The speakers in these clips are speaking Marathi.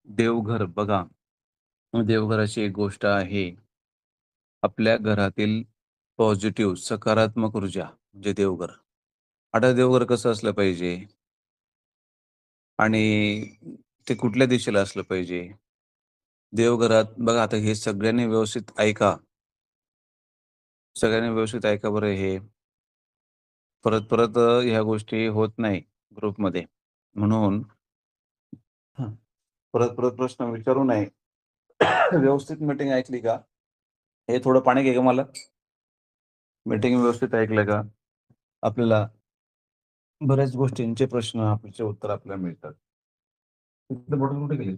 देवघर बघा, देवघर अशी एक गोष्ट आहे, आपल्या घरातील पॉझिटिव्ह सकारात्मक ऊर्जा म्हणजे देवघर. आता देवघर कसं असलं पाहिजे आणि ते कुठल्या दिशेला असलं पाहिजे? देवघरात बघा आता हे सगळ्यांनी व्यवस्थित ऐका. सगळ्यांनी व्यवस्थित ऐका बरं हे. परत-परत ह्या गोष्टी होत नाही ग्रुपमध्ये. म्हणून हं, परत-परत प्रश्न विचारू नये. व्यवस्थित मीटिंग ऐकली का? हे थोडं पाणी घे गं मला. मीटिंग व्यवस्थित ऐकलं का? आपल्याला बऱ्याच गोष्टींचे प्रश्न, आपल्याचे उत्तर आपल्याला मिळतात. तिथलं बटन कुठे गेले?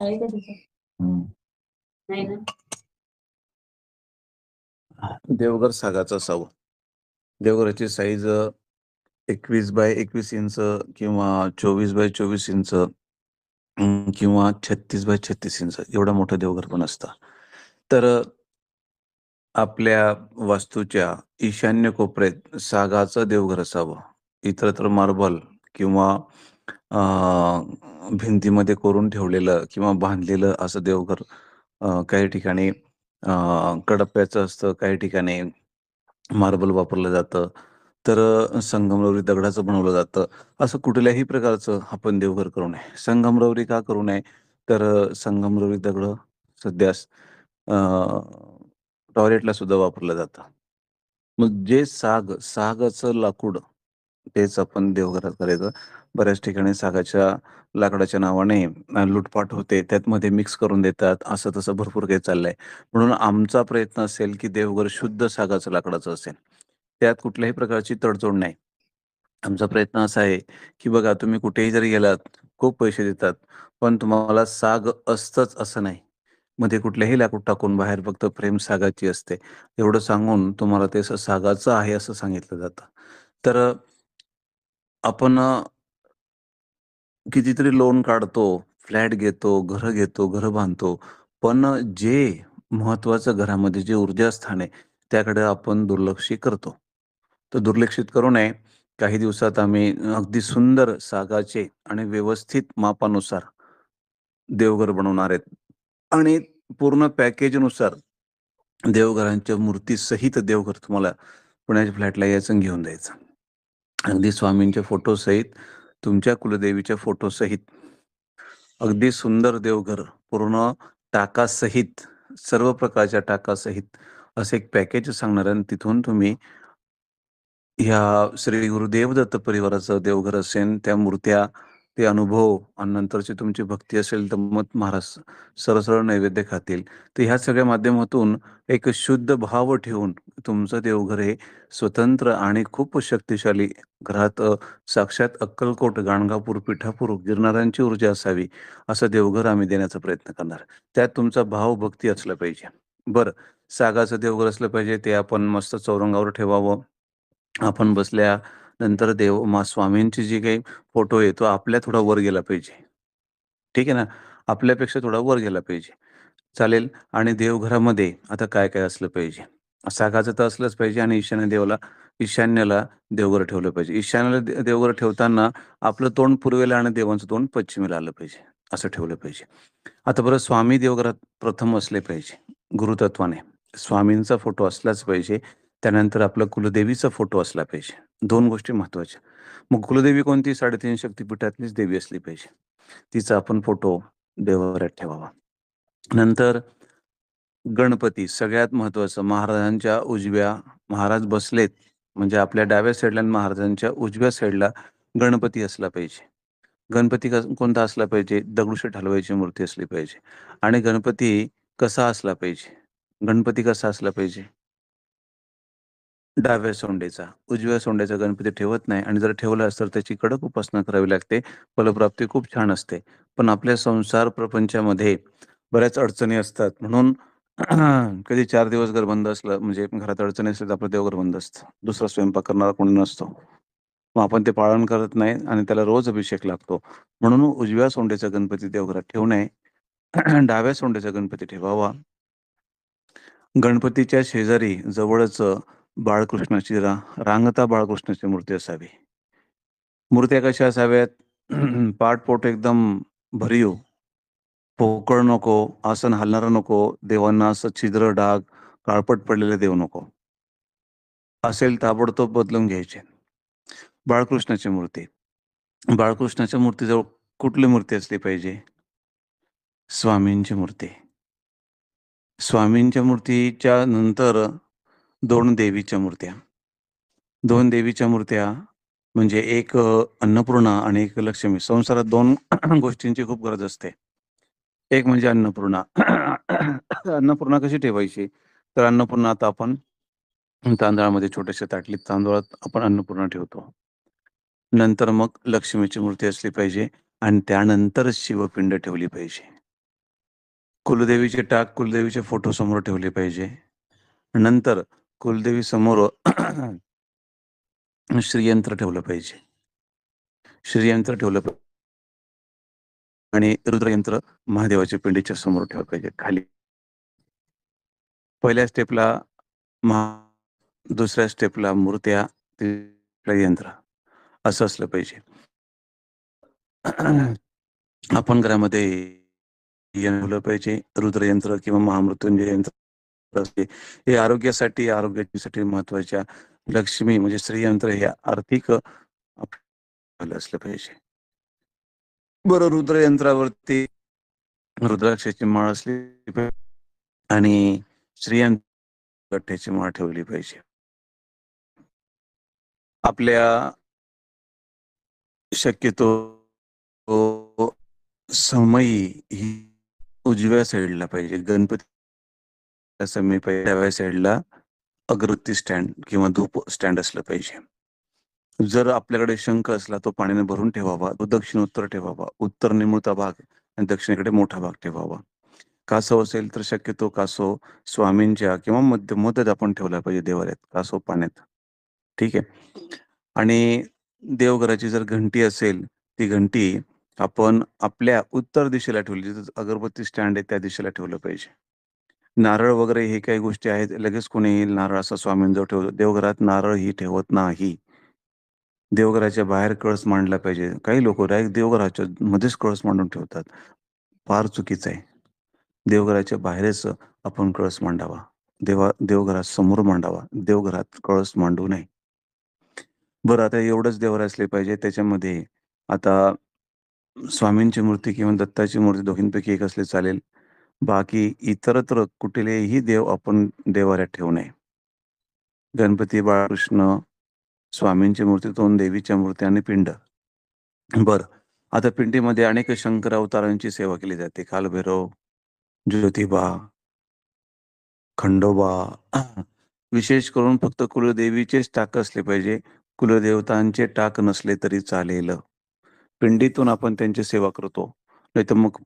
आहे का तिथं? हं. नाही ना? देवघर सागाचं असावं. देवघराची साईज 21 बाय 21 इंच किंवा 24 बाय 24 इंच किंवा 36 बाय 36 इंच एवढं मोठं देवघर पण असतं. तर आपल्या वास्तूच्या ईशान्य कोपऱ्यात सागाचं देवघर असावं. इतरत्र मार्बल किंवा अ, भिंतीमध्ये कोरून ठेवलेलं किंवा बांधलेलं असं देवघर काही ठिकाणी कडप्प्याचं असतं, काही ठिकाणी मार्बल वापरलं जातं. तर संगमरवरी दगडाचं बनवलं जातं. असं कुठल्याही प्रकारचं आपण देवघर करू नये. संगमरवरी का करू नये? तर संगमरवरी दगडं सध्या अ, टॉयलेटला सुद्धा वापरलं जातं. मग जे सागाचं लाकूड तेच आपण देवघरात करायचं. बऱ्याच ठिकाणी सागाच्या लाकडाच्या नावाने लूटपाट होते. त्यामध्ये मिक्स करून देतात. असं तसं भरपूर काही चाललंय. म्हणून आमचा प्रयत्न असेल, की देवघर शुद्ध सागाचं लाकडाचं असेल. त्यात कुठल्याही प्रकारची तडजोड नाही. आमचा प्रयत्न असा आहे, की बघा तुम्ही कुठेही जरी गेलात, खूप पैसे देतात, पण तुम्हाला साग असतंच असं नाही. मध्ये कुठलेही लाकूड टाकून बाहेर फक्त फ्रेम सागाची असते. एवढं सांगून तुम्हाला ते असं सागाचं आहे असं सांगितलं जातं. तर आपण कितीतरी लोन काढतो, फ्लॅट घेतो, घरं बांधतो. पण जे महत्त्वाचं घरामध्ये जे ऊर्जास्थान आहे, त्याकडे आपण दुर्लक्ष करतो. तर दुर्लक्षित करू नये. काही दिवसात आम्ही अगदी सुंदर सागाचे आणि व्यवस्थित मापानुसार देवघर बनवणार आहेत आणि पूर्ण पॅकेजनुसार देवघरांच्या मूर्तीसहित देवघर तुम्हाला पुण्याच्या फ्लॅटला यायचं आणि घेऊन जायचं. अगदी स्वामींच्या फोटोसहित, तुमच्या कुलदेवीच्या फोटोसहित, अगदी सुंदर देवघर, पूर्ण टाकासहित, सर्व प्रकारच्या टाकासहित असं एक पॅकेज सांगणार आहे आणि तिथून तुम्ही ह्या श्री गुरुदेव दत्त परिवाराचं देवघर असेल, त्या मूर्त्या, ते अनुभव आणि नंतरची तुमची भक्ती असेल, तर मग महाराज सरळ-सरळ नैवेद्य खातील. तर ह्या सगळ्या माध्यमातून एक शुद्ध भाव ठेवून तुमचं देवघर हे स्वतंत्र आणि खूप शक्तिशाली घरात साक्षात अक्कलकोट, गाणगापूर, पिठापूर, गिरनारांची ऊर्जा असावी, असं देवघर आम्ही देण्याचा प्रयत्न करणार. त्यात तुमचा भाव, भक्ती असलं पाहिजे. बरं, सागाचं देवघर असलं पाहिजे, ते आपण मस्त चौरंगावर ठेवावं. आपण बसल्यानंतर स्वामींची जी काही फोटो आहे, तो आपल्या थोडा वर गेला पाहिजे. ठीक आहे ना? आपल्यापेक्षा थोडा वर गेला पाहिजे. चालेल आणि देवघरामध्ये आता काय-काय असलं पाहिजे? सागाचं तर असलंच पाहिजे आणि ईशान्येला देवघर ठेवलं पाहिजे. ईशान्येला देवघर ठेवताना आपलं तोंड पूर्वेला आणि देवांचं तोंड पश्चिमेला आलं पाहिजे. असं ठेवलं पाहिजे. आता बरं स्वामी देवघरात प्रथम असले पाहिजे, गुरुतत्वाने. स्वामींचा फोटो असलाच पाहिजे. त्यानंतर आपला कुलदेवीचा फोटो असला पाहिजे. 2 गोष्टी महत्त्वाच्या. मग कुलदेवी कोणती? 3.5 शक्तिपीठातलीच देवी असली पाहिजे. तिचा आपण फोटो देवघरात ठेवावा. नंतर गणपती सगळ्यात महत्त्वाचं महाराज बसलेत म्हणजे आपल्या डाव्या साईडला आणि महाराजांच्या उजव्या साईडला गणपती असला पाहिजे. गणपती कोणता असला पाहिजे? दगडूशेठ हलवाईची मूर्ती असली पाहिजे. आणि गणपती कसा असला पाहिजे? गणपती कसा असला पाहिजे? डाव्या सोंडेचा. उजव्या सोंड्याचा गणपती ठेवत नाही आणि जर ठेवलाच तर त्याची कडक उपासना करावी लागते. फलप्राप्ती खूप छान असते. पण आपल्या संसार प्रपंचामध्ये बऱ्याच अडचणी असतात. म्हणून कधी 4 दिवस घर बंद असलं म्हणजे घरात अडचणी असल्या तर आपलं देवघर बंद असतं. दुसरा स्वयंपाक करणारा कोणी नसतो. मग आपण ते पालन करत नाही आणि त्याला रोज अभिषेक लागतो. म्हणून उजव्या सोंडेचा गणपती देवघरात ठेवू नये. डाव्या सोंडेचा गणपती ठेवावा. गणपतीच्या शेजारी जवळच बाळकृष्णाची रांगता बाळकृष्णाची मूर्ती असावी. मूर्त्या कशा असाव्यात? पाठपोट एकदम भरीव, पोकळ नको, आसन हलणारं नको, देवांना असं छिद्र, डाग, काळपट पडलेले देव नको. असेल ताबडतोब बदलून घ्यायचे. बाळकृष्णाची मूर्ती. बाळकृष्णाच्या मूर्तीजवळ कुठली मूर्ती असली पाहिजे? स्वामींची मूर्ती. स्वामींच्या मूर्तीच्या नंतर 2 देवीच्या मूर्त्या. 2 देवीच्या मूर्त्या म्हणजे एक अन्नपूर्णा आणि एक लक्ष्मी. संसारात 2 गोष्टींची खूप गरज असते. एक म्हणजे अन्नपूर्णा. अन्नपूर्णा कशी ठेवायची? तर अन्नपूर्णा आता आपण तांदळामध्ये छोट्याशा ताटलीत तांदूळात आपण अन्नपूर्णा ठेवतो. नंतर मग लक्ष्मीची मूर्ती असली पाहिजे आणि त्यानंतर शिवपिंड ठेवली पाहिजे. कुलदेवीचे टाक कुलदेवीचे फोटो समोर ठेवले पाहिजे. नंतर कुलदेवी समोर श्रीयंत्र ठेवलं पाहिजे. श्रीयंत्र ठेवलं आणि रुद्रयंत्र महादेवाच्या पिंडीच्या समोर ठेवलं पाहिजे खाली. पहिल्या स्टेपला दुसऱ्या स्टेपला मूर्त्या, तिसऱ्या यंत्र असं असलं पाहिजे. आपण घरामध्ये ठेवलं पाहिजे. रुद्रयंत्र किंवा महामृत्युंजय यंत्र असते. हे आरोग्यासाठी महत्वाच्या लक्ष्मी म्हणजे श्रीयंत्र हे आर्थिक आपलं असलं पाहिजे. बरं रुद्रयंत्रावरती रुद्राक्षाची माळ असली पाहिजे आणि श्रीयंत्र गठ्ठ्याची माळ ठेवली पाहिजे. आपल्या शक्यतो समई ही उजव्या साईडला पाहिजे. गणपती समई पाहिजे डाव्या साईडला अगरबत्ती स्टँड किंवा धूप स्टँड असलं पाहिजे. जर आपल्याकडे शंख असला तो पाण्याने भरून ठेवावा. तो दक्षिणोत्तर ठेवावा. उत्तर निमुळता भाग आणि दक्षिणेकडे मोठा भाग ठेवावा. कासव असेल तर शक्यतो कासव स्वामींच्या किंवा मध्येच आपण ठेवला पाहिजे देवालयात. कासव पाण्यात. ठीक आहे. आणि देवघराची जर घंटी असेल, ती घंटी आपण आपल्या उत्तर दिशेला ठेवली. जिथं अगरबत्ती स्टँड आहे त्या दिशेला ठेवलं पाहिजे. नारळ वगैरे हे काही गोष्टी आहेत, लगेच कोणी येईल नारळ असा स्वामींजवळ ठेवतो. देवघरात नारळ ही ठेवत नाही. देवघराच्या बाहेर कळस मांडला पाहिजे. काही लोकं डायरेक्ट देवघराच्या मध्येच कळस मांडून ठेवतात. फार चुकीचं आहे. देवघराच्या बाहेरच आपण कळस मांडावा. देवघरात समोर मांडावा. देवघरात कळस मांडू नये. बरं आता एवढंच देवर असले पाहिजे. त्याच्यामध्ये आता स्वामींची मूर्ती किंवा दत्ताची मूर्ती दोघींपैकी एक असली चालेल. बाकी इतरत्र कुठलेही देव आपण देवाऱ्यात ठेवू नये. गणपती, बाळकृष्ण, स्वामींची मूर्ती, 2 देवीच्या मूर्त्या आणि पिंड. बरं. आता पिंडीमध्ये अनेक शंकर अवतारांची सेवा केली जाते. कालभैरव, ज्योतिबा, खंडोबा. विशेष करून फक्त कुलदेवीचेच टाक असले पाहिजे. कुलदेवतांचे टाक नसले तरी चालेल. पिंडीतून आपण त्यांची सेवा करतो. नाहीतर मग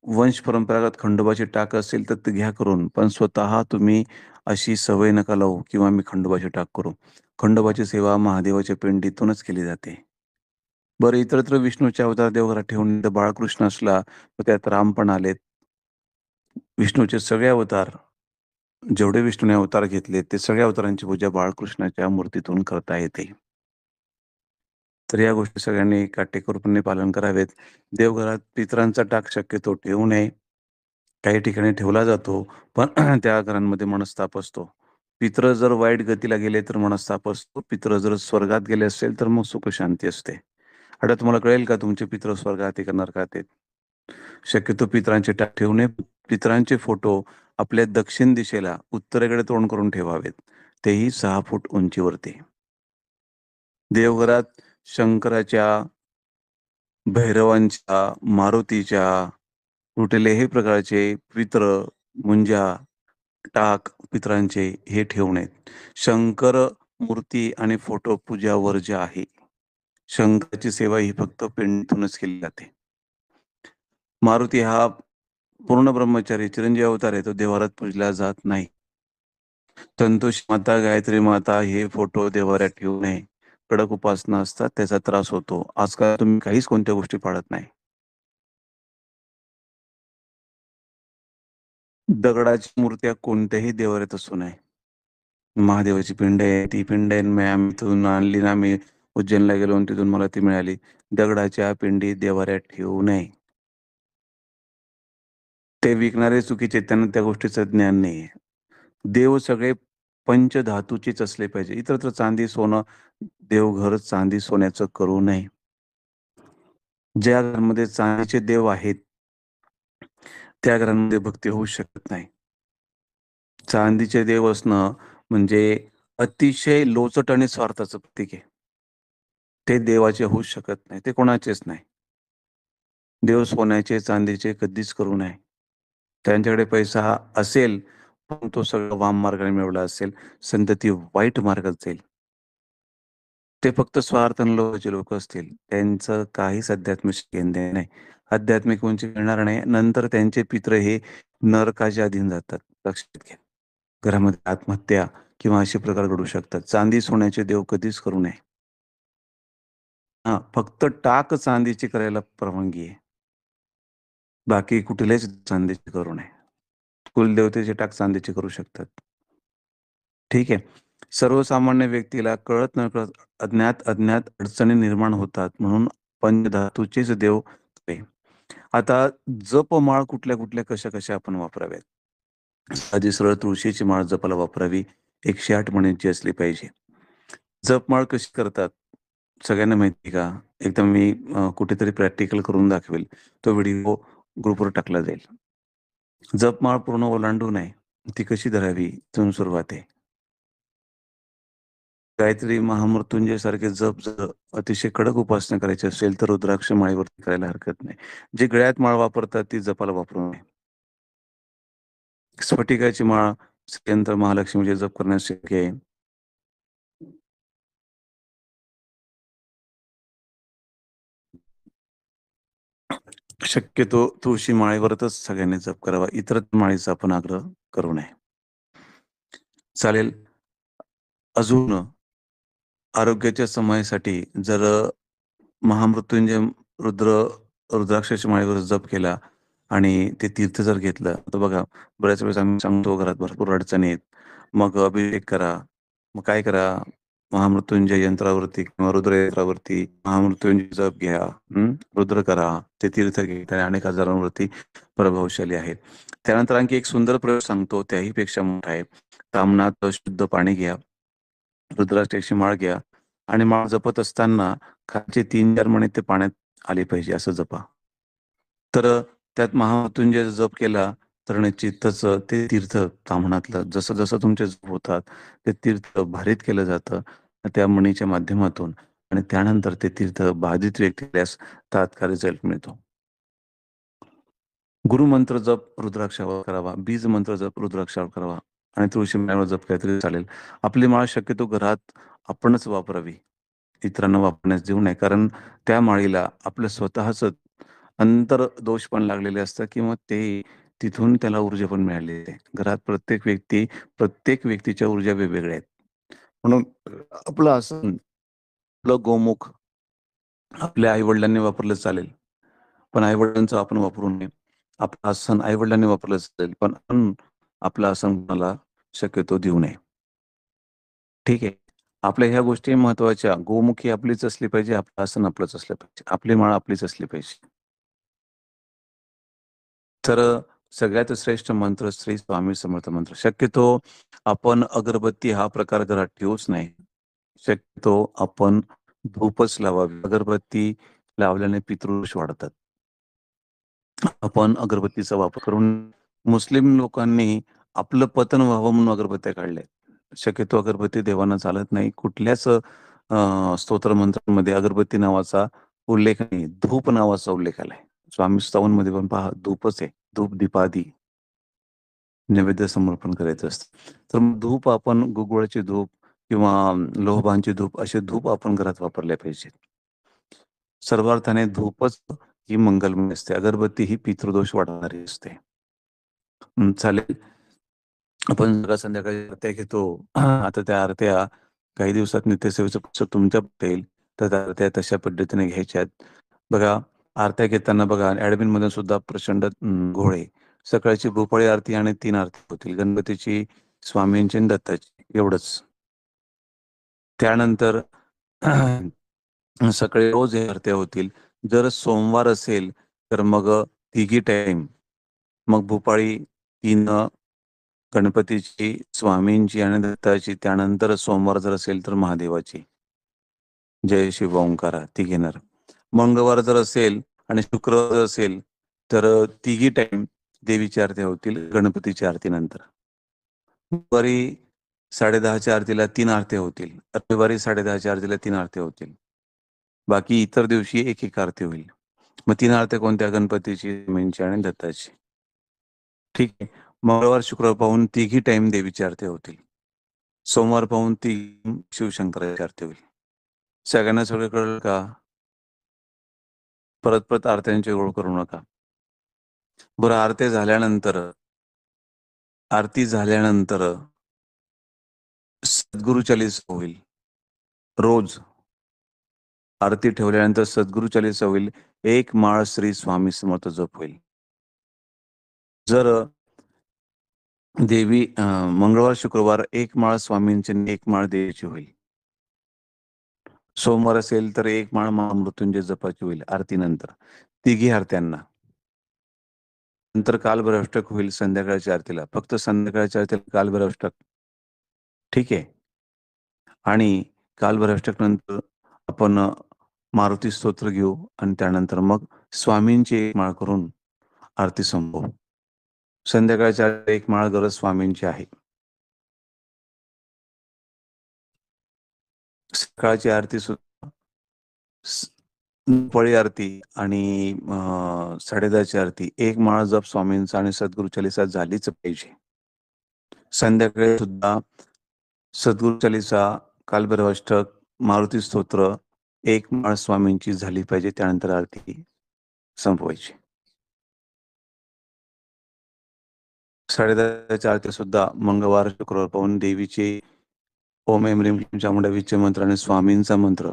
वंश परंपरागत खंडोबाची टाक असेल तर ते घ्या करून. पण स्वतः तुम्ही अशी सवय नका लावू किंवा मी खंडोबाची टाक करू. खंडोबाची सेवा महादेवाच्या पिंडीतूनच केली जाते. बरं इतरत्र विष्णूचे अवतार देवघरात ठेवून बाळकृष्ण असला तर त्यात राम पण आलेत. विष्णूचे सगळे अवतार जेवढे विष्णूने अवतार घेतले ते सगळ्या अवतारांची पूजा बाळकृष्णाच्या मूर्तीतून करता येते. तर या गोष्टी सगळ्यांनी काटेकोरपणे पालन करावेत. देवघरात पितरांचा टाक शक्यतो ठेवू नये. काही ठिकाणी ठेवला जातो, पण त्या घरांमध्ये मनस्ताप असतो. पितरं जर वाईट गतीला गेले तर मनस्ताप असतो. पितरं जर स्वर्गात गेले असेल तर मग सुखशांती असते. आता तुम्हाला कळेल का तुमचे पितृ स्वर्गात आहे का नरकात आहेत? शक्यतो पितरांचे टाक ठेवू नये. पितरांचे फोटो आपल्या दक्षिण दिशेला उत्तरेकडे तोंड करून ठेवावेत. तेही 6 फूट उंचीवरती. देवघरात शंकराच्या, भैरवांच्या, मारुतीच्या कुठल्याही प्रकारचे पितृ, मुंजा, टाक पितरांचे हे ठेवू नयेत. शंकर मूर्ती आणि फोटो पूजा वर्ज्य आहे. शंकराची सेवा ही फक्त पिंडीतूनच केली जाते. मारुती हा पूर्ण ब्रह्मचारी चिरंजीव अवतार आहे. तो देवारात पूजला जात नाही. संतोषी माता, गायत्री माता हे फोटो देवाऱ्यात ठेवू नये. कडक उपासना असतात, त्याचा त्रास होतो. आजकाल तुम्ही काहीच कोणत्या गोष्टी पाळत नाही. दगडाच्या मूर्त्या कोणत्याही देवाऱ्यात असू नये. महादेवाची पिंड आहे, ती पिंड आहे मी आम्ही इथून आणली ना, आम्ही उज्जैनला गेलो आणि तिथून मला ती मिळाली. दगडाच्या पिंडी देव्हाऱ्यात ठेवू नये. ते विकणारे चुकीचे आहेत. त्यांना त्या गोष्टीचं ज्ञान नाहीये. देव सगळे पंचधातूचेच असले पाहिजे. इतरत्र चांदी, सोनं देवघर चांदी, सोन्याचं करू नये. ज्या घरामध्ये चांदीचे देव आहेत, त्या घरांमध्ये भक्ती होऊ शकत नाही. चांदीचे देव असणं म्हणजे अतिशय लोचट आणि स्वार्थाचं प्रतीक आहे. ते देवाचे होऊच शकत नाही. ते कोणाचेच नाही. देव सोन्याचे, चांदीचे कधीच करू नये. त्यांच्याकडे पैसा असेल, पण तो सगळा वाम मार्गाने मिळवला असेल, संतती वाईट मार्गात जाईल. ते फक्त स्वार्थ आणि लोभाचे लोकं असतील. त्यांचं काहीच अध्यात्माशी घेणं-देणं नाही. आध्यात्मिक उंची मिळणार नाही. नंतर त्यांचे पित्र हे नरकाच्या अधीन जातात. लक्षात घ्या. घरामध्ये आत्महत्या किंवा असे प्रकार घडू शकतात. चांदी, सोन्याचे देव कधीच करू नये. हां, फक्त टाक चांदीची करायला परवानगी आहे. बाकी कुठल्याच चांदीची करू नये. कुलदेवतेची टाक चांदीची करू शकतात. ठीक आहे. सर्वसामान्य व्यक्तीला कळत-नकळत, अज्ञात-अज्ञात अडचणी निर्माण होतात. म्हणून पंचधातूचेच देव आहे. आता जपमाळ कुठल्या-कुठल्या, कशा-कशा आपण वापराव्यात? साधी सरळ तुळशीची माळ जपाला वापरावी. 108 मणींची असली पाहिजे. जपमाळ कशी करतात? सगळ्यांना माहिती आहे का? एकदा मी कुठेतरी प्रॅक्टिकल करून दाखवेल. तो व्हिडिओ ग्रुपवर टाकला जाईल. जपमाळ पूर्ण ओलांडू नये. ती कशी धरावी? इथून सुरुवात आहे. गायत्री महामृत्युंजय सारखे जप जर अतिशय कडक उपासना करायची असेल, तर रुद्राक्ष माळेवरती करायला हरकत नाही. जे गळ्यात माळ वापरतात ती जपाला वापरू नये. स्फटिकाची माळ श्रीयंत्र महालक्ष्मीचे जप करण्यास शक्य आहे. शक्यतो तुळशी माळेवरच सगळ्यांनी जप करावा. इतर माळेचा आपण आग्रह करू नये. चालेल. अजून आरोग्याच्या समस्येसाठी जर महामृत्युंजय रुद्र रुद्राक्षाच्या माळेवर जप केला आणि ते तीर्थ जर घेतलं, तर बघा बऱ्याच वेळेस आम्ही सांगतो घरात भरपूर अडचणी आहेत. मग अभिषेक करा. मग काय करा, महामृत्युंजय यंत्रावरती किंवा रुद्र यंत्रावरती महामृत्युंजय जप घ्या. रुद्र करा. ते तीर्थ घ्या. अनेक आजारांवरती प्रभावशाली आहे. त्यानंतर आणखी एक सुंदर प्रयोग सांगतो, त्याही पेक्षा मोठा आहे. तामणात शुद्ध पाणी घ्या. रुद्राक्षाची माळ घ्या आणि माळ जपत असताना खालचे 3-4 मणी ते पाण्यात आले पाहिजे असं जपा. तर त्यात महामृत्युंजय जप केला तर निश्चितच ते तीर्थ ताम्हणातलं जसं-जसं तुमचे जप होतात, ते तीर्थ भारीत केलं जातं त्या मणीच्या माध्यमातून आणि त्यानंतर ते तीर्थ बाधित व्यक्तीस तात्काळ रिझल्ट मिळतो. गुरुमंत्र जप रुद्राक्षावर करावा. बीज मंत्र जप रुद्राक्षावर करावा आणि तुळशी माळेवर जप केला तरी चालेल. आपली माळ शक्यतो घरात आपणच वापरावी. इतरांना वापरण्यास देऊ नये. कारण त्या माळीला आपलं स्वतःचं अंतर्दोष पण लागलेले असतात किंवा ते तिथून त्याला ऊर्जा पण मिळालेली आहे. घरात प्रत्येक व्यक्तीच्या ऊर्जा वेगवेगळ्या आहेत. म्हणून आपलं आसन, आपलं गोमुख आपल्या आई-वडिलांनी वापरलं चालेल. पण आई-वडिलांचं आपण वापरू नये. आपलं आसन आई-वडिलांनी वापरलं चालेल. पण आपण आपलं आसन कुणाला शक्यतो देऊ नये. ठीक आहे. आपल्या ह्या गोष्टी महत्त्वाच्या. गोमुखी आपलीच असली पाहिजे. आपलं आसन आपलंच असलं पाहिजे. आपली माळ आपलीच असली पाहिजे. तर सगळ्यात श्रेष्ठ मंत्र श्री स्वामी समर्थ मंत्र. शक्यतो आपण अगरबत्ती हा प्रकार घरात ठेवूच नाही. शक्यतो आपण धूपच लावावी. अगरबत्ती लावल्याने पितृदोष वाढतात. आपण अगरबत्तीचा वापर करून मुस्लिम लोकांनी आपलं पतन व्हावं म्हणून अगरबत्त्या काढल्या. शक्यतो अगरबत्ती देवांना चालत नाही. कुठल्याच स्तोत्र मंत्रांमध्ये अगरबत्ती नावाचा उल्लेख नाही. धूप नावाचा उल्लेख आलाय. स्वामी स्तवांमध्ये पण पहा धूपच आहे. धूप दीपादी नैवेद्य समर्पण करायचं असतं. तर मग धूप आपण गुगळाची धूप किंवा लोहबानची धूप असे धूप आपण घरात वापरले पाहिजेत. सर्वार्थाने धूपच ही मंगलमय असते. अगरबत्ती ही पितृदोष वाढवणारी असते. चालेल. आपण सकाळ संध्याकाळी आरत्या घेतो. आता त्या आरत्या काही दिवसात नित्यसेवेचं पुस्तक तुमच्याकडे येईल. तर त्या आरत्या तशा पद्धतीने घ्यायच्यात. बघा आरत्या घेताना बघा ॲडमिनमध्ये सुद्धा प्रचंड घोळ आहे. सकाळची भोपाळी आरती आणि 3 आरती होतील. गणपतीची, स्वामींची आणि दत्ताची. एवढंच. त्यानंतर सकाळी रोज हे आरत्या होतील. जर सोमवार असेल तर मग तिघी टाईम, मग भूपाळी 3 गणपतीची, स्वामींची आणि दत्ताची. त्यानंतर सोमवार जर असेल तर महादेवाची. जय शिव ओंकारा ती घेणार. मंगळवार जर असेल आणि शुक्रवार जर असेल तर तिघी टाईम देवीची आरती होतील गणपतीच्या आरतीनंतर. दुपारी 10:30च्या आरतीला 3 आरत्या होतील. रविवारी 10:30च्या आरतीला 3 आरत्या होतील. बाकी इतर दिवशी एक आरती होईल. मग 3 आरत्या कोणत्या? गणपतीची, स्वामींची आणि दत्ताची. ठीक आहे. मंगळवार, शुक्रवार पाहून तिघी टाईम देवीची आरती होतील. सोमवार पाहून ती शिवशंकराची आरती होईल. सगळ्यांना सगळं कळलं का? परत परत आरत्यांची ओळ करू नका. बरं, आरती झाल्यानंतर सद्गुरु चालीसा होईल. रोज आरती ठेवल्यानंतर सद्गुरु चालीसा होईल. 1 माळ श्री स्वामी समर्थ जप होईल. जर देवी मंगळवार, शुक्रवार 1 माळ स्वामींची आणि 1 माळ देवीची होईल. सोमवार असेल तर 1 माळ महामृत्युंजय जपाची होईल आरतीनंतर. तिघी आरत्यांना. नंतर कालभैरवाष्टक होईल संध्याकाळच्या आरतीला. फक्त संध्याकाळच्या आरतीला कालभैरवाष्टक. ठीक आहे. आणि कालभैरवाष्टक नंतर आपण मारुती स्तोत्र घेऊ आणि त्यानंतर मग स्वामींची 1 माळ करून आरती संपवू. संध्याकाळच्या 1 माळ गरज स्वामींची आहे. सकाळची आरती सुद्धा दुपारी आरती आणि 10:30ची आरती 1 माळ जप स्वामींचा आणि सद्गुरु चालीसा झालीच पाहिजे. संध्याकाळी सुद्धा सद्गुरु चालीसा, कालभैरवाष्टक, मारुती स्तोत्र 1 माळ स्वामींची झाली पाहिजे. त्यानंतर आरती संपवायची. 10:30च्या आरती सुद्धा मंगळवार, शुक्रवार पाहून देवीचे ओम ऐं ह्रीं क्लीं चामुंडावीचे मंत्र आणि स्वामींचा मंत्र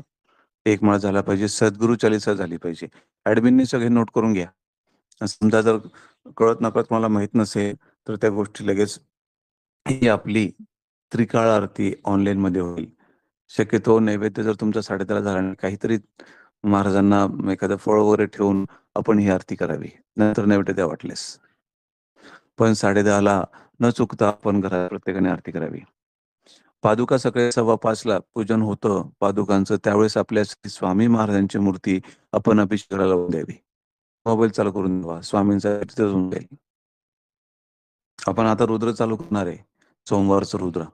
1 माळ झाला पाहिजे. सद्गुरु चालीसा झाली पाहिजे. ॲडमिनने सगळे नोट करून घ्या. समजा जर कळत नकळत मला माहित नसेल तर त्या गोष्टी लगेच. ही आपली त्रिकाळ आरती ऑनलाईनमध्ये होईल. शक्यतो नैवेद्य जर तुमचा 10:30 झाला नाही, काहीतरी महाराजांना एखादं फळ वगैरे ठेवून आपण ही आरती करावी. नंतर नैवेद्य द्या वाटल्यास. पण 10:30ला न चुकता आपण घरात प्रत्येकाने आरती करावी. पादुका सकाळी 5:15ला पूजन होतं पादुकांचं. त्यावेळेस आपल्या श्री स्वामी महाराजांची मूर्ती आपण अभिषेकाला लावून द्यावी. मोबाईल चालू करून द्यावा. स्वामींचा तिथेच होऊन जाईल. आपण आता रुद्र चालू करणार आहे. सोमवारचं रुद्र.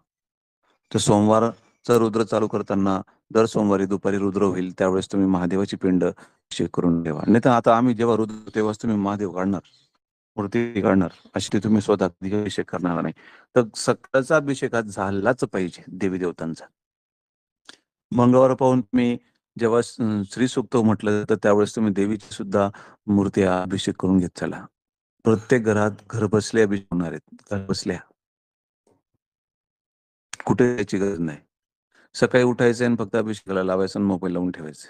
तर सोमवारचा रुद्र चालू करताना दर सोमवारी दुपारी रुद्र होईल. त्यावेळेस तुम्ही महादेवाची पिंड अभिषेक करून ठेवा. नाहीतर आता आम्ही जेव्हा रुद्र तेव्हाच तुम्ही महादेव काढणार, मूर्ती काढणार. अशी ते तुम्ही स्वतः कधी अभिषेक करणार नाही. तर सकाळचा अभिषेक आज झालाच पाहिजे देवी देवतांचा. मंगळवार पाहून तुम्ही जेव्हा श्री सूक्त म्हटलं जातं त्यावेळेस तुम्ही देवीची सुद्धा मूर्ती अभिषेक करून घेत चला. प्रत्येक घरात घरबसल्या अभिषेक होणार आहेत. घरबसल्या. कुठे यायची गरज नाही. सकाळी उठायचं आणि फक्त अभिषेकाला लावायचं आणि मोबाईल लावून ठेवायचं.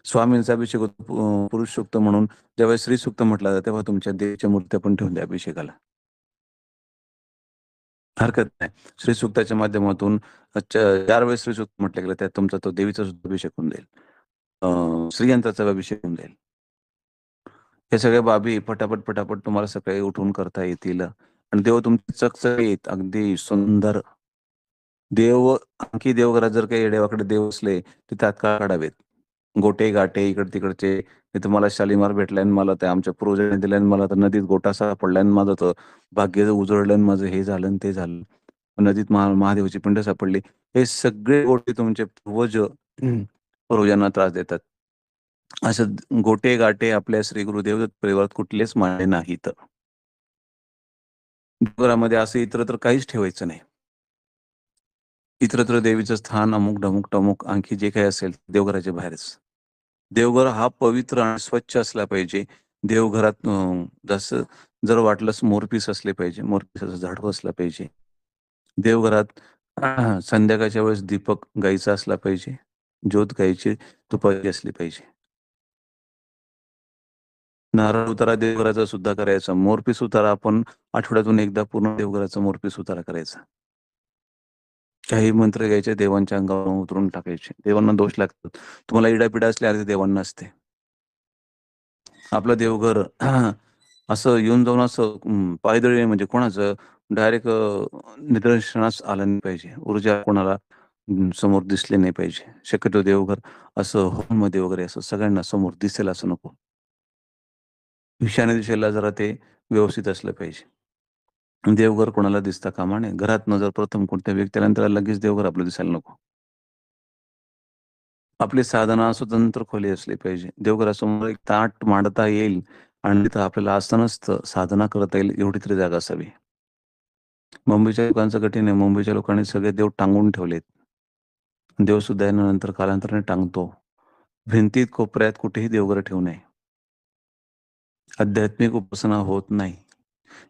स्वामींचा अभिषेक होतो पुरुष सूक्त म्हणून. जेव्हा श्री सूक्त म्हटलं जातं तेव्हा तुमच्या देवीच्या मूर्त्या पण ठेवून द्या अभिषेकाला. हरकत नाही. श्री सूक्ताच्या माध्यमातून 4 वेळेस श्री सूक्त म्हटलं गेलं त्यात तुमचा तो देवीचा सुद्धा अभिषेक होऊन जाईल. श्रीयंत्राचा अभिषेक होऊन जाईल. हे सगळ्या बाबी पटापट तुम्हाला सकाळी उठून करता येतील आणि देव तुमचे चकचकीत अगदी सुंदर. आणखी देवघरात जर काही येडेवाकडे देव असले ते तात्काळ काढावेत. गोटे गाठे इकड तिकडचे. मी तुम्हाला शालिमार भेटलाय आणि मला त्या आमच्या पूर्वजांनी दिल्या आणि मला तर नदीत गोटा सापडलाय आणि माझं तर भाग्य उजळलं आणि माझं हे झालं आणि ते झालं. नदीत महादेवाची पिंड सापडली. हे सगळे गोटे तुमचे पूर्वजांना त्रास देतात. असं गोटे गाटे आपल्या श्री गुरुदेव परिवारात कुठलेच मानले नाहीत. देवघरामध्ये असं इतरत्र काहीच ठेवायचं नाही. इतरत्र देवीचं स्थान अमुक ढमुक टमुक आणखी जे काही असेल देवघराच्या बाहेरच. देवघर हा पवित्र आणि स्वच्छ असला पाहिजे. देवघरात जसं जर वाटलंच मोरपीस असले पाहिजे. मोरपिसाचं झाडू असलं पाहिजे. देवघरात संध्याकाळच्या वेळेस दीपक गाईचा असला पाहिजे. ज्योत गाईची तुपाची असली पाहिजे. नारळ उतारा देवघराचा सुद्धा करायचा. मोरपीस उतारा आपण आठवड्यातून एकदा पूर्ण देवघराचा मोरपीस उतारा करायचा. काही मंत्र घ्यायचे, देवांच्या अंगावर उतरून टाकायचे. देवांना दोष लागतात. तुम्हाला इडापिडा असली अरे देवांना असते. आपलं देवघर असं येऊन जाऊन असं पायदळी म्हणजे कोणाचं डायरेक्ट निदर्शनास आलं नाही पाहिजे. ऊर्जा कोणाला समोर दिसली नाही पाहिजे. शक्यतो देवघर असं हॉलमध्ये वगैरे असं सगळ्यांना समोर दिसेल असं नको. ईशान्य दिशेला जरा ते व्यवस्थित असलं पाहिजे. देवघर कोणाला दिसता कामा नये. घरातनं जर प्रथम कोणत्या व्यक्ती आला आणि त्याला लगेच देवघर आपलं दिसायला नको. आपली साधना स्वतंत्र खोली असली पाहिजे. देवघरासमोर एक ताट मांडता येईल आणि तिथं आपल्याला आसनस्थ साधना करता येईल एवढी तरी जागा असावी. मुंबईच्या लोकांचं कठीण आहे. मुंबईच्या लोकांनी सगळे देव टांगून ठेवलेत. देव सुद्धा नंतर कालांतराने टांगतो. भिंतीत कोपऱ्यात कुठेही देवघर ठेवू नये. आध्यात्मिक उपासना होत नाही.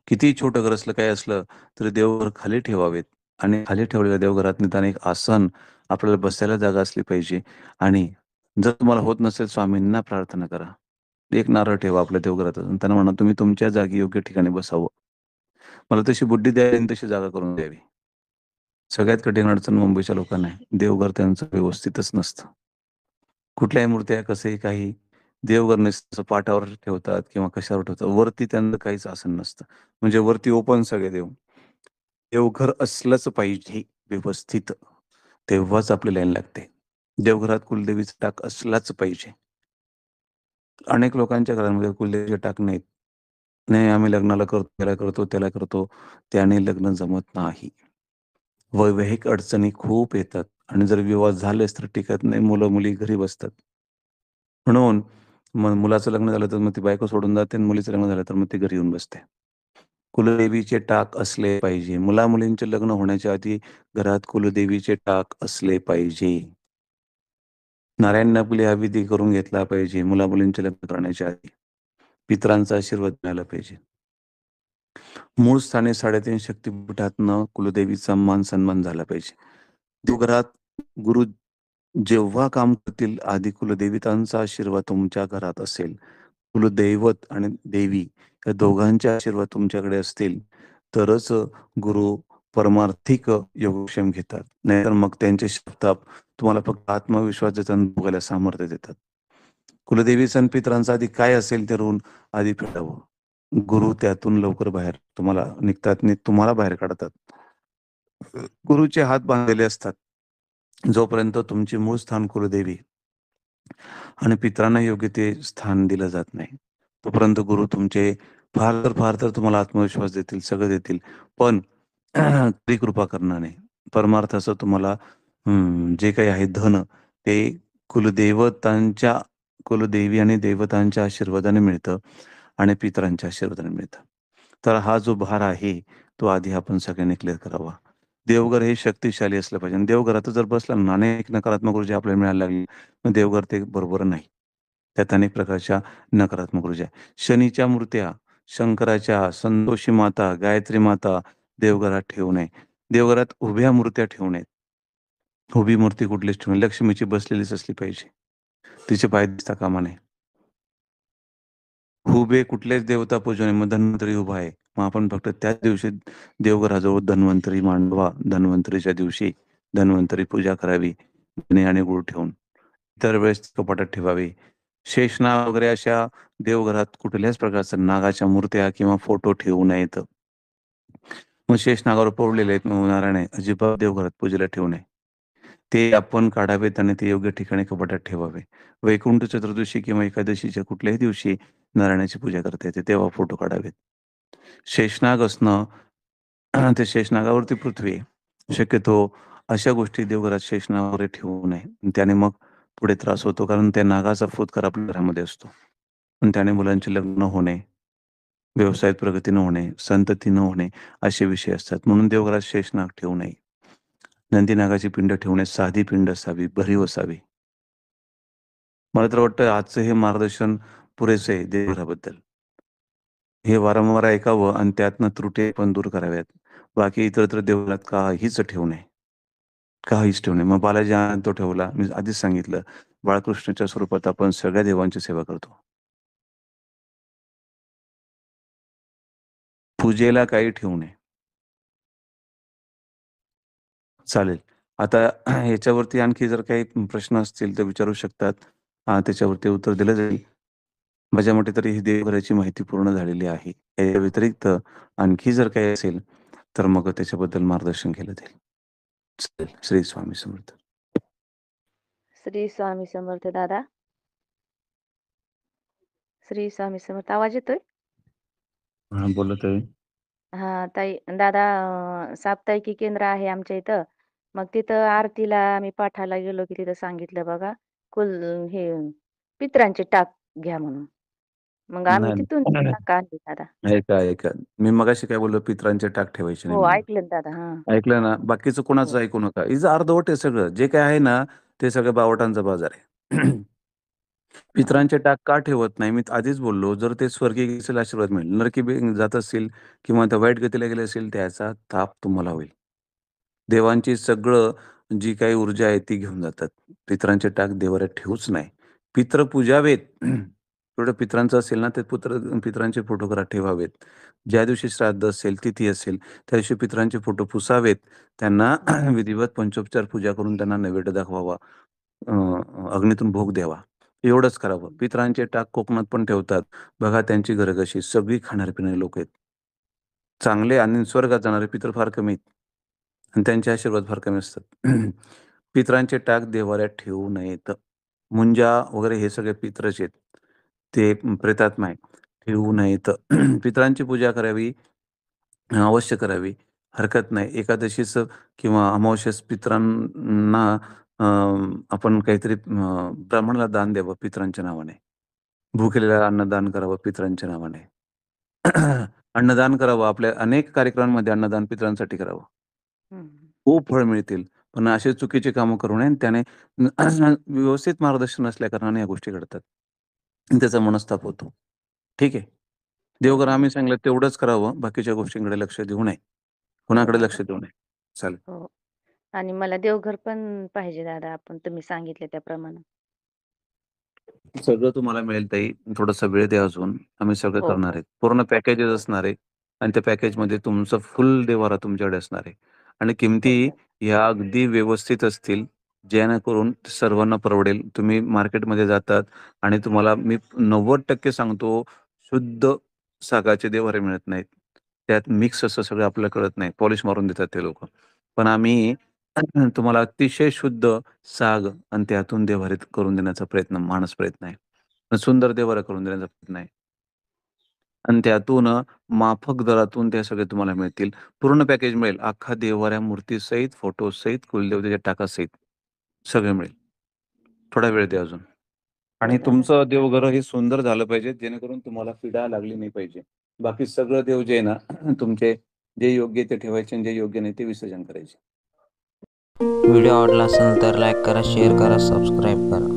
कितीही छोटं घर असलं, काही असलं, तरी देवघर खाली ठेवावेत आणि खाली ठेवलेल्या देवघरात निदान एक आसन आपल्याला बसायला जागा असली पाहिजे आणि जर तुम्हाला होत नसेल स्वामींना प्रार्थना करा. एक नारळ ठेवा आपल्या देवघरात आणि त्यांना म्हणा तुम्ही तुमच्या जागी योग्य ठिकाणी बसावं. मला तशी बुद्धी द्यावी आणि तशी जागा करून द्यावी. सगळ्यात कठीण अडचण मुंबईच्या लोकांना आहे. देवघर त्यांचं व्यवस्थितच नसतं. कुठल्याही मूर्त्या कसंही काही देवघर नुसतं पाटावर ठेवतात किंवा कशावर ठेवतात. वरती त्यांचं काहीच आसन नसतं. म्हणजे वरती ओपन सगळे देव. देवघर असलंच पाहिजे व्यवस्थित. तेव्हाच आपली लाईन लागते. देवघरात कुलदेवीचा टाक असलाच पाहिजे. अनेक लोकांच्या घरांमध्ये कुलदेवीचे टाक नाहीत. नाही आम्ही लग्नाला करतो, त्याला करतो, त्याला करतो. त्याने लग्न जमत नाही. वैवाहिक अडचणी खूप येतात आणि जर विवाह झालेच तर टिकत नाही. मुलं-मुली घरी बसतात. म्हणून मग मुलाचं लग्न झालं तर मग ती बायको सोडून जाते आणि मुलीचं लग्न झालं तर मग ती घरी येऊन बसते. कुलदेवीचे टाक असले पाहिजे. मुला-मुलींचे लग्न होण्याच्या आधी घरात कुलदेवीचे टाक असले पाहिजे. नारायण नकली हा विधी करून घेतला पाहिजे मुला-मुलींचे लग्न करण्याच्या आधी. पितरांचा आशीर्वाद मिळाला पाहिजे. मूळ स्थानी 3.5 शक्तिपीठातनं कुलदेवीचा मान-सन्मान झाला पाहिजे. देवघरात गुरु जेव्हा काम करतील आधी कुलदेवतांचा आशीर्वाद तुमच्या घरात असेल. कुलदैवत आणि देवी या दोघांचे आशीर्वाद तुमच्याकडे असतील, तरच गुरु परमार्थिक योगक्षेम घेतात. नाहीतर मग त्यांचे शब्दात तुम्हाला फक्त आत्मविश्वास देतात आणि बघायला सामर्थ्य देतात. कुलदेवीचा आणि पितरांचा आधी काय असेल ते ऋण आधी फेडावं. गुरु त्यातून लवकर बाहेर तुम्हाला निघतात आणि तुम्हाला बाहेर काढतात. गुरुचे हात बांधलेले असतात. जोपर्यंत तुमची मूळ स्थान कुलदेवी आणि पितरांना योग्य ते स्थान दिलं जात नाही. तोपर्यंत गुरु तुमचे फार तर तुम्हाला आत्मविश्वास देतील, सगळं देतील. पण ती कृपा करणार नाही. परमार्थाचं तुम्हाला जे काही आहे धन ते कुलदेवतांच्या कुलदेवी आणि देवतांच्या आशीर्वादाने मिळतं आणि पितरांच्या आशीर्वादाने मिळतं. तर हा जो भार आहे, तो आधी आपण सगळ्यांनी क्लिअर करावा. देवघर हे शक्तिशाली असलं पाहिजे आणि देवघरात जर बसला ना अनेक नकारात्मक ऊर्जा आपल्याला मिळायला लागली, मग देवघर ते बरोबर नाही. त्यात अनेक प्रकारच्या नकारात्मक ऊर्जा आहे. शनीच्या मूर्त्या, शंकराच्या, संतोषी माता, गायत्री माता देवघरात ठेवू नये. देवघरात उभ्या मूर्त्या ठेवू नयेत. उभी मूर्ती कुठलीच ठेवू नये. लक्ष्मीची बसलेलीच असली पाहिजे. तिचे पाय दिसता कामा नये. उभे कुठलेच देवता पूजू नये. मग धन्वंतरी उभा आहे. मग आपण फक्त त्याच दिवशी देवघराजवळ धन्वंतरी मांडवा. धन्वंतरीच्या दिवशी धन्वंतरी पूजा करावी. धणे आणि गूळ ठेवून. इतर वेळेस कपाटात ठेवावे. शेषनाग वगैरे अशा देवघरात कुठल्याच प्रकारच्या नागाच्या मूर्त्या किंवा फोटो ठेवू नयेत. मग शेषनागावर पोळलेले आहेत मग नारायण आहे. अजिबात देवघरात पूजेला ठेवू नये. ते आपण काढावेत आणि ते योग्य ठिकाणी कपाटात ठेवावे. वैकुंठ चतुर्दशी किंवा एकादशीच्या कुठल्याही दिवशी नारायणाची पूजा करता येते, तेव्हा फोटो काढावेत. शेषनाग असणं त्या शेषनागावरती पृथ्वी आहे. शक्यतो अशा गोष्टी देवघरात शेषनाग ठेवू नये. त्याने मग पुढे त्रास होतो कारण त्या नागाचा फुतकर आपल्या घरामध्ये असतो. आणि त्याने मुलांचे लग्न होणे, व्यवसायात प्रगती न होणे, संतती न होणे असे विषय असतात. म्हणून देवघरात शेषनाग ठेवू नये. नंदी नागाची पिंड ठेवण्यास साधी पिंड असावी, भरीव असावी. मला तर वाटतं आजचं हे मार्गदर्शन पुरेसं आहे देवघराबद्दल. हे वारंवार ऐकावं आणि त्यातनं त्रुटी पण दूर कराव्यात. बाकी इतरत्र देवघरात काहीच ठेवू नये. काहीच ठेवू नये. मग बालाजी आनंद तो ठेवला. मी आधीच सांगितलं. बाळकृष्णाच्या स्वरूपात आपण सगळ्या देवांची सेवा करतो. पूजेला काही ठेवू नये. चालेल. आता ह्याच्यावरती आणखी जर काही प्रश्न असतील तर विचारू शकतात. त्याच्यावरती उत्तर दिलं जाईल. माझ्या मते तरी ही देवघराची माहिती पूर्ण झालेली आहे. या व्यतिरिक्त आणखी जर काही असेल, तर मग त्याच्याबद्दल मार्गदर्शन केलं जाईल. चालेल. श्री स्वामी समर्थ. श्री स्वामी समर्थ दादा. श्री स्वामी समर्थ. आवाज येतोय? हां, बोलत आहे. हा ताई दादा, साप्ताहिकी केंद्र आहे आमच्या इथं. मग तिथं आरतीला आम्ही पाठाला गेलो की तिथं सांगितलं बघा, कुल हे पितरांचे टाक घ्या म्हणून. मग आम्ही नाही, तिथून नाही. टाक आणली दादा. ऐका, ऐका. मी मगाशी काय बोललो, पितरांचे टाक ठेवायचे नाही हो म्हणून. ऐकलं दादा. हा. ऐकलं ना? बाकीचं कोणाचं हो. ऐकू नका. हिचं अर्धवट आहे सगळं. जे काही आहे ना, ते सगळं बावटांचा बाजार आहे. हा. पितरांचे टाक का ठेवत नाही? मी आधीच बोललो, जर ते स्वर्गीय गेले असेल आशीर्वाद मिळेल. नरकी जात असतील किंवा त्या वाईट गतीला गेले असेल, त्याचा ताप तुम्हाला होईल. देवांची सगळं जी काही ऊर्जा आहे ती घेऊन जातात. पितरांचे टाक देवाऱ्यात ठेवूच नाही. पितृ पूजावेत. थोडं पितरांचं असेल ना, ते पितरांचे फोटो घरात ठेवावेत. ज्या दिवशी श्राद्ध असेल, तिथी असेल, त्या दिवशी पितरांचे फोटो पुसावेत. त्यांना विधिवत पंचोपचार पूजा करून त्यांना नैवेद्य दाखवावा. अ, अग्नीतून भोग द्यावा. एवढंच करावं. पितरांचे टाक कोकणात पण ठेवतात. बघा त्यांची घरं कशी, सगळी खाणारे-पिणारे लोकं आहेत. चांगले आणि स्वर्गात जाणारे पितृ फार कमी आहेत. आणि त्यांचे आशीर्वाद फार कमी असतात. पितरांचे टाक देव्हाऱ्यात ठेवू नयेत. मुंजा वगैरे हे सगळे पितरच आहेत. ते प्रेतात्मा आहेत. ठेवू नयेत. पितरांची पूजा करावी, अवश्य करावी. हरकत नाही. एकादशीच किंवा अमावास्येस पितरांना आपण काहीतरी ब्राह्मणाला दान द्यावं पितरांच्या नावाने. भुकेलेल्याला अन्नदान करावं पितरांच्या नावाने. अन्नदान करावं. आपल्या अनेक कार्यक्रमांमध्ये अन्नदान पितरांसाठी करावं. हम्म. खूप फळ मिळतील. पण असे चुकीचे कामं करू नये आणि त्याने व्यवस्थित मार्गदर्शन नसल्या कारणाने या गोष्टी घडतात. आणि त्याचा मनस्ताप होतो. ठीक आहे. हो देवघर दादा. आम्ही सांगितलं तेवढंच करावं. बाकीच्या गोष्टींकडे लक्ष देऊ नये. हो कोणाकडे दादा. लक्ष देऊ नये. चालेल. हो. आणि मला देवघर पण पाहिजे दादा, आपण तुम्ही सांगितले त्याप्रमाणे. सगळं तुम्हाला मिळेल ताई. थोडासा वेळ द्या अजून. आम्ही सगळं हो करणार हो आहे. पूर्ण पॅकेजच हो. असणार आहे आणि त्या पॅकेजमध्ये तुमचं फुल देवारा तुमच्याकडे असणार आहे. आणि हो किमती दादा. ह्या अगदी व्यवस्थित असतील, जेणेकरून सर्वांना परवडेल. तुम्ही मार्केटमध्ये जातात आणि तुम्हाला मी 90% सांगतो, शुद्ध सागाचे देव्हारे मिळत नाहीत. त्यात मिक्स असं सगळं आपल्याला कळत नाही. पॉलिश मारून देतात ते लोकं. पण आम्ही तुम्हाला अतिशय शुद्ध साग आणि त्यातून देव्हारे करून देण्याचा प्रयत्न, मानस प्रयत्न आहे. सुंदर देव्हारा करून देण्याचा प्रयत्न आहे. आणि त्यातून माफक दरातून ते सगळे तुम्हाला मिळतील. पूर्ण पॅकेज मिळेल. अख्खा देव्हाऱ्या मूर्तीसहित, फोटोसहित, कुलदेवतेच्या टाकासहित सगळं मिळेल. थोडा वेळ द्या अजून. हो आणि दादा. तुमचं देवघर हे सुंदर झालं पाहिजे, जेणेकरून तुम्हाला पिढा लागली नाही पाहिजे. बाकी सगळं देव जे आहे ना, तुमचे जे योग्य आहे ते ठेवायचे आणि जे योग्य नाही ते विसर्जन करायचे. व्हिडिओ आवडला असेल तर लाईक करा, शेअर करा, सबस्क्राईब करा.